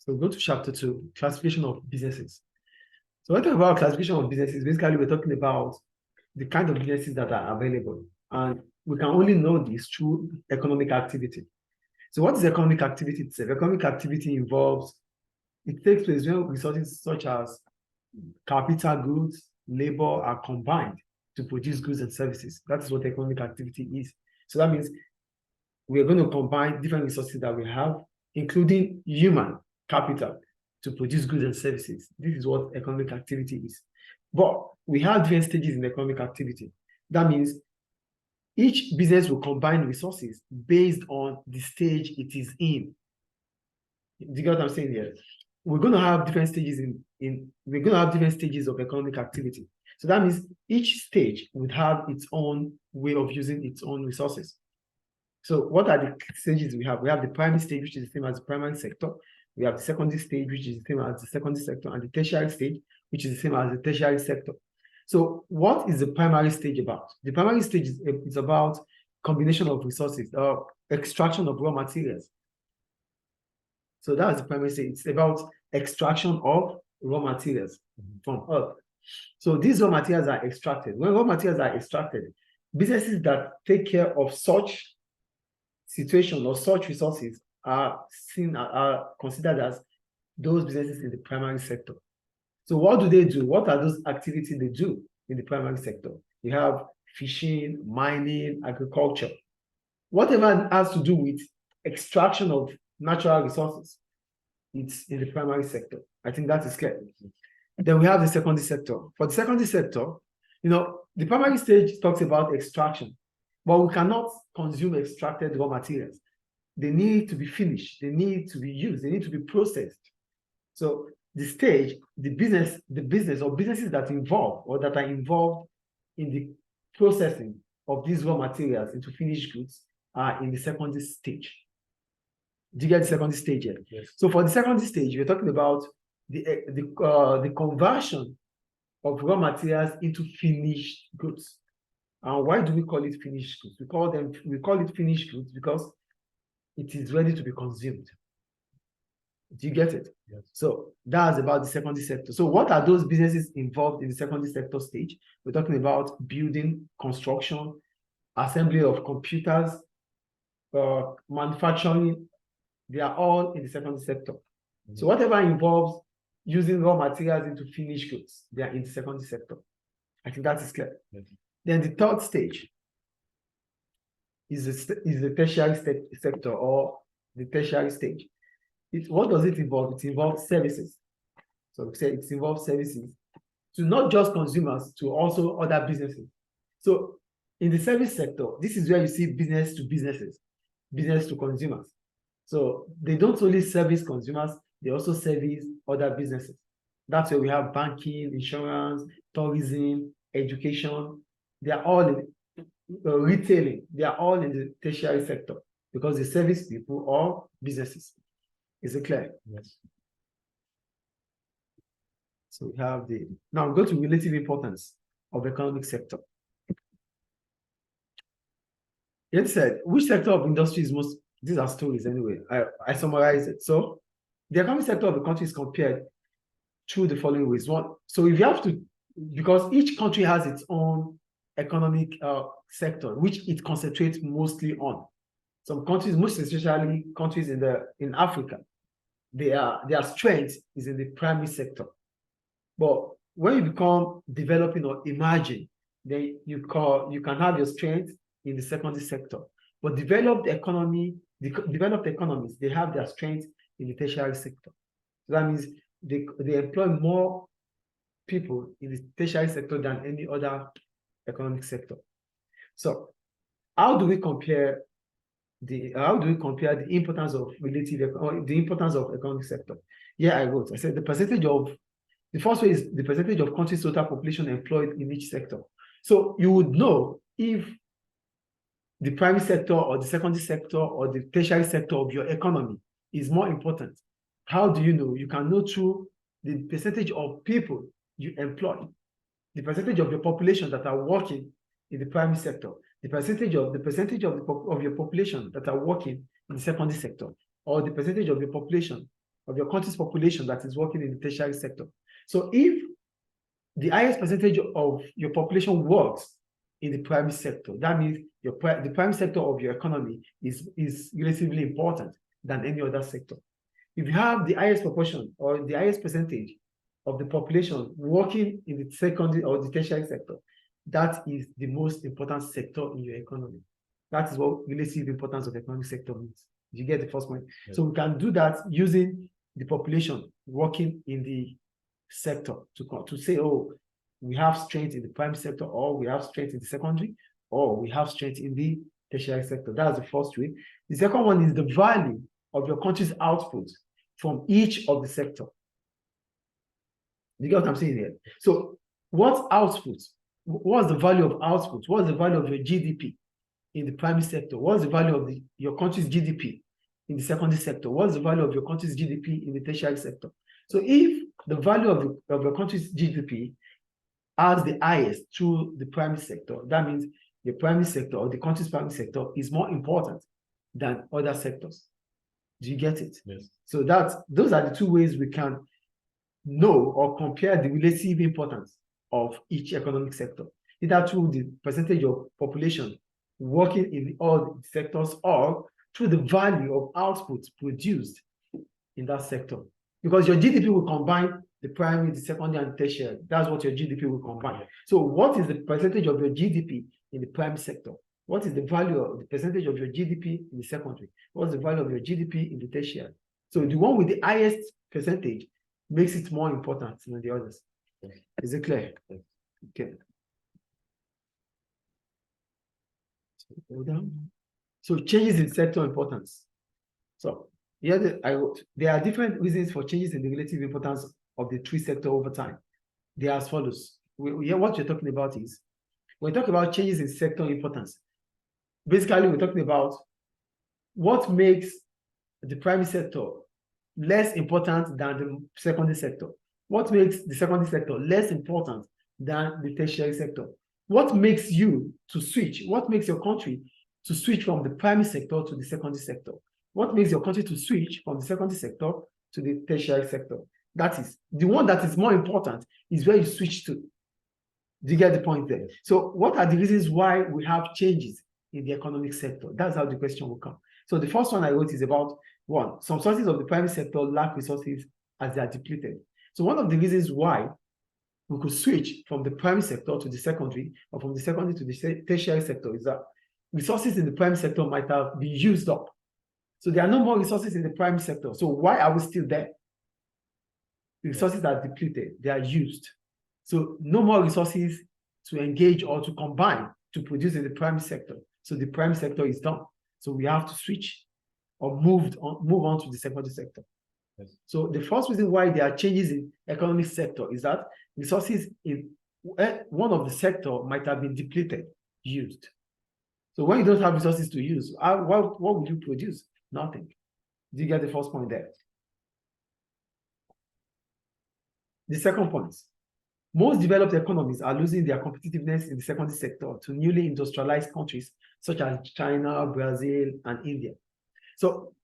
So go to chapter 2, classification of businesses. So when we talk about classification of businesses, basically we're talking about the kind of businesses that are available. And we can only know this through economic activity. So what is economic activity itself? Economic activity involves, it takes place when resources such as capital goods, labor are combined to produce goods and services. That is what economic activity is. So that means we are going to combine different resources that we have, including human capital, to produce goods and services. This is what economic activity is. But we have different stages in economic activity. That means each business will combine resources based on the stage it is in. Do you get what I'm saying here? We're going to have different stages we're going to have different stages of economic activity. So that means each stage would have its own way of using its own resources. So what are the stages we have? We have the primary stage, which is the same as the primary sector. We have the secondary stage, which is the same as the secondary sector, and the tertiary stage, which is the same as the tertiary sector. So what is the primary stage about? The primary stage is about combination of resources, or extraction of raw materials. So that's the primary stage. It's about extraction of raw materials from earth. So these raw materials are extracted. When raw materials are extracted, businesses that take care of such situation or such resources are considered as those businesses in the primary sector. So what do they do? What are those activities they do in the primary sector? You have fishing, mining, agriculture. Whatever has to do with extraction of natural resources, it's in the primary sector. I think that is clear. Then we have the secondary sector. For the secondary sector, the primary stage talks about extraction, but we cannot consume extracted raw materials. They need to be finished. They need to be used. They need to be processed. So the stage, the business or businesses that are involved in the processing of these raw materials into finished goods are in the secondary stage. Do you get the secondary stage here? Yes. So for the secondary stage, we're talking about the conversion of raw materials into finished goods. And why do we call it finished goods? We call it finished goods because it is ready to be consumed. Do you get it? Yes. So that's about the secondary sector. So what are those businesses involved in the secondary sector stage? We're talking about building, construction, assembly of computers, manufacturing. They are all in the secondary sector. Mm-hmm. So whatever involves using raw materials into finished goods, they are in the secondary sector. I think that is clear. Mm-hmm. Then the third stage is the tertiary sector, or the tertiary stage. What does it involve? It involves services. So we say it involves services to not just consumers, to also other businesses. So in the service sector, this is where you see business to businesses, business to consumers. So they don't only service consumers, they also service other businesses. That's where we have banking, insurance, tourism, education. They are all in retailing. They are all in the tertiary sector because they service people or businesses. Is it clear? Yes. So we have now go to relative importance of economic sector. It said, which sector of industry is most, these are stories anyway, I summarize it. So the economic sector of the country is compared through the following ways. One, so if you have to, because each country has its own economic sector, which it concentrates mostly on. Some countries, most especially countries in Africa, their strength is in the primary sector. But when you become developing or emerging, then you can have your strength in the secondary sector. But developed economies, they have their strength in the tertiary sector. So that means they employ more people in the tertiary sector than any other economic sector. So how do we compare the importance of the importance of economic sector? Yeah, I wrote. I said the first way is the percentage of country's total population employed in each sector. So you would know if the primary sector or the secondary sector or the tertiary sector of your economy is more important. How do you know? You can know through the percentage of people you employ, the percentage of your population that are working in the primary sector, the percentage of your population that are working in the secondary sector, or the percentage of your population of your country's population that is working in the tertiary sector. So if the highest percentage of your population works in the primary sector, that means the primary sector of your economy is relatively important than any other sector. If you have the highest proportion or the highest percentage of the population working in the secondary or the tertiary sector, that is the most important sector in your economy. That is what relative importance of the economic sector means. You get the first point. Yes. So we can do that using the population working in the sector to say, oh, we have strength in the primary sector, or we have strength in the secondary, or we have strength in the tertiary sector. That's the first way. The second one is the value of your country's output from each of the sector. You get what I'm saying here? So what's output? What's the value of output? What's the value of your GDP in the primary sector? What's the value of your country's GDP in the secondary sector? What's the value of your country's GDP in the tertiary sector? So if the value of your country's GDP as the highest through the primary sector, that means the primary sector or the country's primary sector is more important than other sectors. Do you get it? Yes. So those are the two ways we can know or compare the relative importance of each economic sector, either through the percentage of population working in all the sectors or through the value of output produced in that sector. Because your GDP will combine the primary, the secondary, and tertiary. That's what your GDP will combine. So what is the percentage of your GDP in the primary sector? What is the value of the percentage of your GDP in the secondary? What's the value of your GDP in the tertiary? So the one with the highest percentage makes it more important than the others. Is it clear? Okay. So changes in sector importance. So here there are different reasons for changes in the relative importance of the three sectors over time. They are as follows. What we're talking about is, when we talk about changes in sector importance, basically we're talking about what makes the primary sector less important than the secondary sector. What makes the secondary sector less important than the tertiary sector? What makes you to switch? What makes your country to switch from the primary sector to the secondary sector? What makes your country to switch from the secondary sector to the tertiary sector? That is, the one that is more important is where you switch to. Do you get the point there? So what are the reasons why we have changes in the economic sector? That's how the question will come. So the first one I wrote is about, one, some sources of the primary sector lack resources as they are depleted. So one of the reasons why we could switch from the primary sector to the secondary, or from the secondary to the tertiary sector, is that resources in the primary sector might have been used up. So there are no more resources in the primary sector. So why are we still there? The resources are depleted, they are used. So no more resources to engage or to combine to produce in the primary sector. So the primary sector is done. So we have to switch or move on to the secondary sector. Yes. So the first reason why there are changes in economic sector is that resources in one of the sector might have been depleted, used. So when you don't have resources to use, what would you produce? Nothing. Do you get the first point there? The second point, most developed economies are losing their competitiveness in the secondary sector to newly industrialized countries such as China, Brazil, and India. So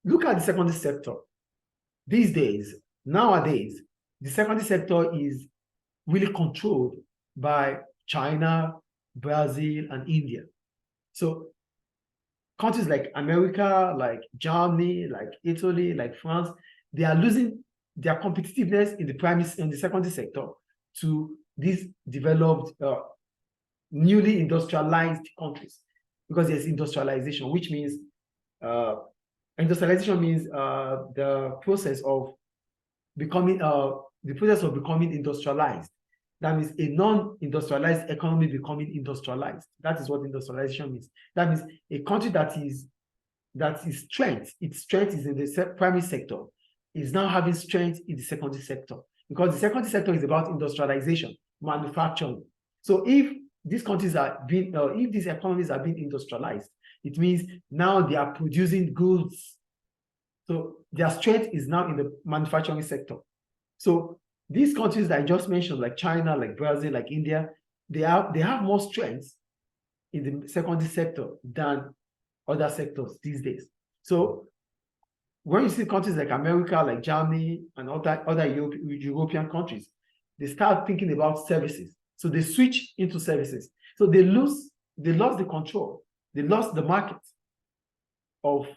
look at the secondary sector. These days, nowadays, the secondary sector is really controlled by China, Brazil, and India. So countries like America, like Germany, like Italy, like France, they are losing their competitiveness in the secondary sector to these developed, newly industrialized countries, because there's industrialization, which means the process of becoming industrialized. That means a non-industrialized economy becoming industrialized. That is what industrialization means. That means a country its strength is in the primary sector, is now having strength in the secondary sector, because the secondary sector is about industrialization, manufacturing. So if these countries if these economies are being industrialized, it means now they are producing goods. So their strength is now in the manufacturing sector. So these countries that I just mentioned, like China, like Brazil, like India, they have more strength in the secondary sector than other sectors these days. So when you see countries like America, like Germany, and other European countries, they start thinking about services. So they switch into services. So they lost the control. They lost the market of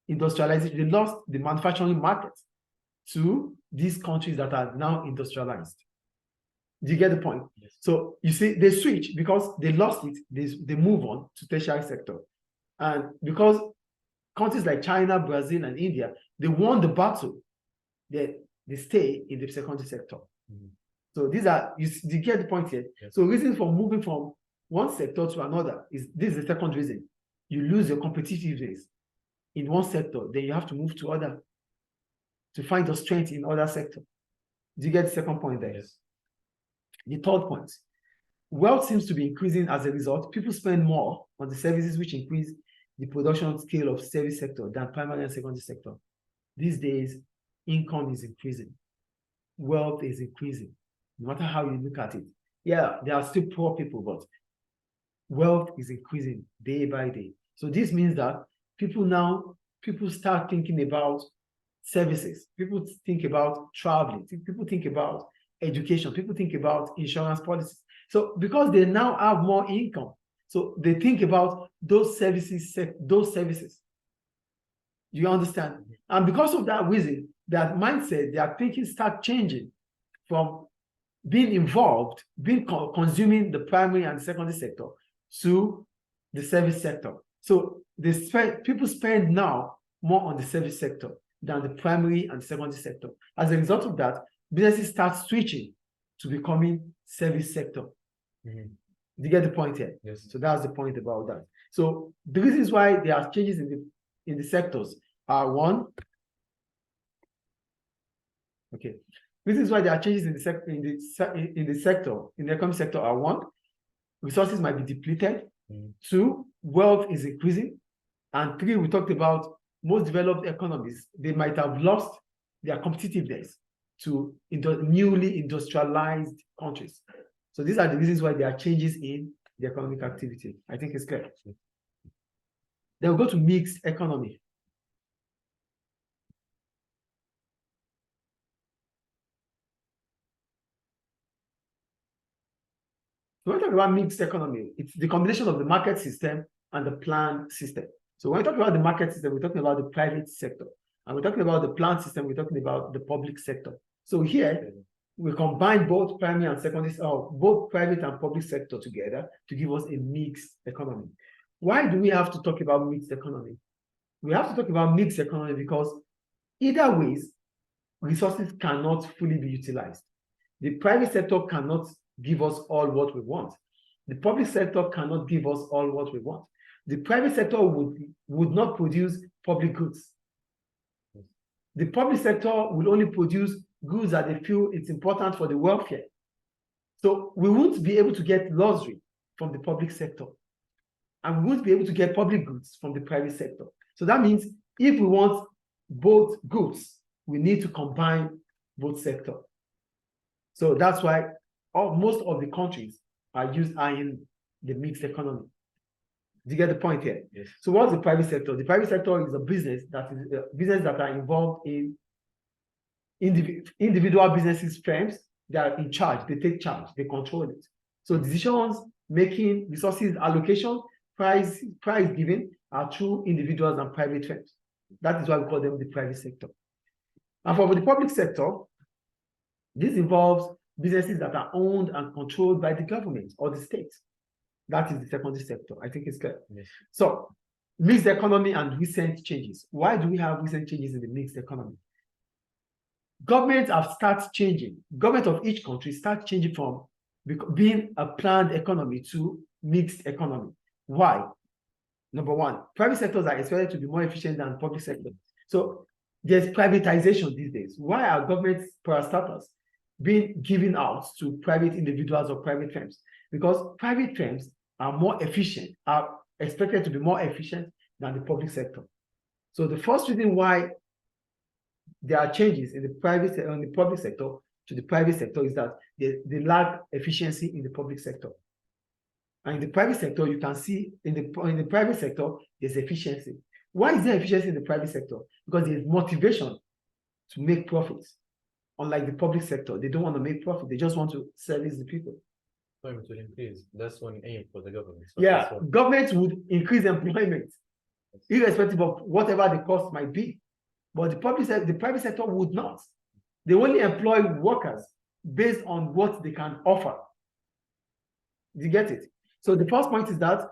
industrialization. They lost the manufacturing market to these countries that are now industrialized. Do you get the point? Yes. So you see, they switch because they lost it. They move on to tertiary sector. And because countries like China, Brazil, and India, they won the battle, they stay in the secondary sector. Mm-hmm. So these are, you get the point here? Yes. So reason for moving from one sector to another is, this is the second reason. You lose your competitiveness in one sector, then you have to move to other, to find your strength in other sector. Do you get the second point there? Yes. The third point, wealth seems to be increasing as a result. People spend more on the services which increase the production scale of service sector than primary and secondary sector. These days, income is increasing. Wealth is increasing, no matter how you look at it. Yeah, there are still poor people, but wealth is increasing day by day. So this means that people start thinking about services. People think about traveling. People think about education. People think about insurance policies. So because they now have more income, so they think about those services. You understand? And because of that reason, that mindset, their thinking start changing from being involved, consuming the primary and secondary sector to the service sector. So people spend now more on the service sector than the primary and secondary sector. As a result of that, businesses start switching to becoming service sector. Mm-hmm. Do you get the point here? Yes. So that's the point about that. So the reasons why there are changes in the sectors are one. Okay. Reasons why there are changes in the economic sector are one, resources might be depleted. Mm-hmm. Two, wealth is increasing. And three, we talked about most developed economies, they might have lost their competitiveness to newly industrialized countries. So these are the reasons why there are changes in the economic activity. I think it's clear. Then we'll go to mixed economy. So when we talk about mixed economy, it's the combination of the market system and the planned system. So when we talk about the market system, we're talking about the private sector. And we're talking about the planned system, we're talking about the public sector. So here, we combine both primary and secondary, both private and public sector together to give us a mixed economy. Why do we have to talk about mixed economy? We have to talk about mixed economy because either ways, resources cannot fully be utilized. The private sector cannot give us all what we want. The public sector cannot give us all what we want. The private sector would not produce public goods. The public sector will only produce goods that they feel it's important for the welfare. So we won't be able to get luxury from the public sector. And we won't be able to get public goods from the private sector. So that means if we want both goods, we need to combine both sectors. So that's why most of the countries are in the mixed economy. Do you get the point here? Yes. So what's the private sector? The private sector is a business that are involved in individual businesses, firms that are in charge. They take charge. They control it. So decisions making, resources allocation, price giving are through individuals and private firms. That is why we call them the private sector. And for the public sector, this involves businesses that are owned and controlled by the government or the state. That is the secondary sector. I think it's clear. Yes. So, mixed economy and recent changes. Why do we have recent changes in the mixed economy? Governments have started changing. Government of each country start changing from being a planned economy to mixed economy. Why? Number one, private sectors are expected to be more efficient than public sector. So there's privatization these days. Why are government parastatals being given out to private individuals or private firms? Because private firms are more efficient, are expected to be more efficient than the public sector. So the first reason why there are changes in the public sector to the private sector is that they lack efficiency in the public sector. And in the private sector, you can see in the private sector, there's efficiency. Why is there efficiency in the private sector? Because there's motivation to make profits. Unlike the public sector, they don't want to make profit. They just want to service the people. Employment will increase. That's one aim for the government. So Yeah, government would increase employment, irrespective of whatever the cost might be. But the private sector would not. They only employ workers based on what they can offer. Do you get it? So the first point is that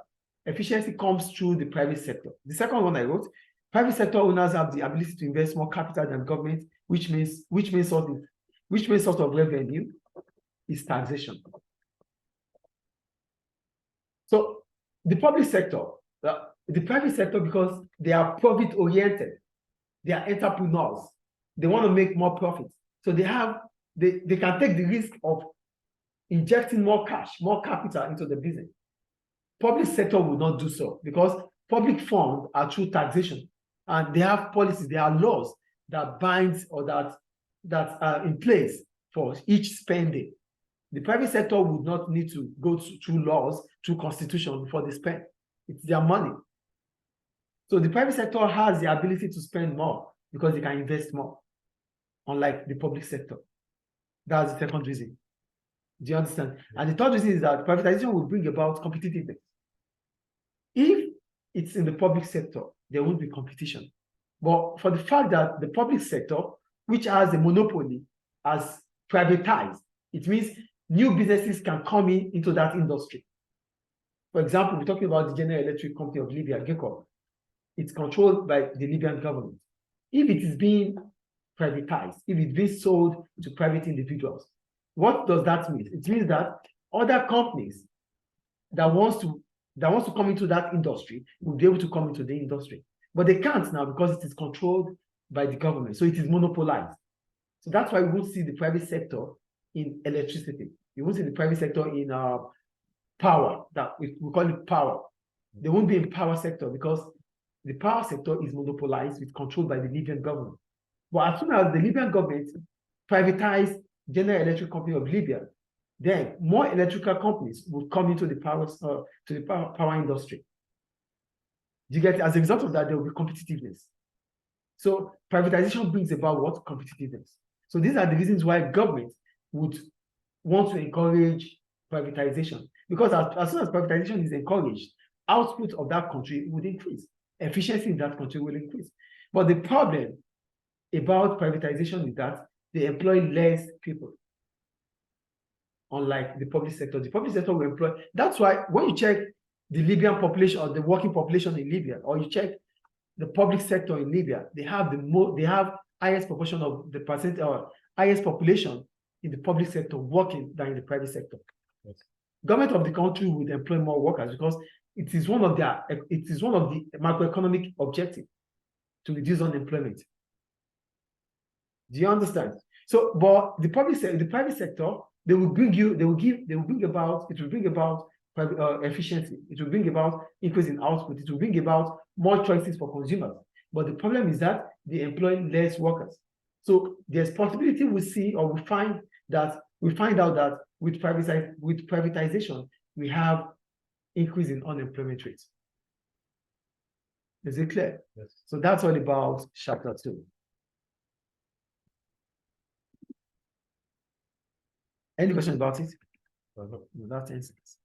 efficiency comes through the private sector. The second one I wrote, private sector owners have the ability to invest more capital than government, which means source of revenue is taxation. So the public sector, the private sector, because they are profit oriented, they are entrepreneurs, they want to make more profit. So they can take the risk of injecting more cash, more capital into the business. Public sector will not do so because public funds are through taxation, and they have policies, there are laws that binds or that are in place for each spending. The private sector would not need to go through laws, through constitution before they spend. It's their money. So the private sector has the ability to spend more because they can invest more, unlike the public sector. That's the second reason. Do you understand? And the third reason is that privatization will bring about competitiveness. If it's in the public sector, there won't be competition. But for the fact that the public sector, which has a monopoly, has privatized, it means new businesses can come into that industry. For example, we're talking about the General Electric Company of Libya, GECO. It's controlled by the Libyan government. If it is being privatized, if it's being sold to private individuals, what does that mean? It means that other companies that wants to come into that industry will be able to come into the industry. But they can't now because it is controlled by the government. So it is monopolized. So that's why we won't see the private sector in electricity. You won't see the private sector in power, that we call it power. They won't be in power sector because the power sector is monopolized, it's controlled by the Libyan government. But as soon as the Libyan government privatized General Electric Company of Libya, then more electrical companies would come into the power industry. Do you get it? As a result of that, there will be competitiveness. So privatization brings about what? Competitiveness. So these are the reasons why government would want to encourage privatization. Because as soon as privatization is encouraged, output of that country would increase. Efficiency in that country will increase. But the problem about privatization is that they employ less people. Unlike the public sector. The public sector will employ. That's why when you check the Libyan population or the working population in Libya, or you check the public sector in Libya, they have highest proportion of the percent or highest population in the public sector working than in the private sector. Yes. Government of the country would employ more workers because it is one of the macroeconomic objectives to reduce unemployment. Do you understand? So, but the private sector, it will bring about efficiency. It will bring about increase in output. It will bring about more choices for consumers. But the problem is that they employ less workers. So there's possibility we see, or we find out that with privatization, we have increase in unemployment rates. Is it clear? Yes. So that's all about chapter 2. Any question about it? No. Without 10 seconds.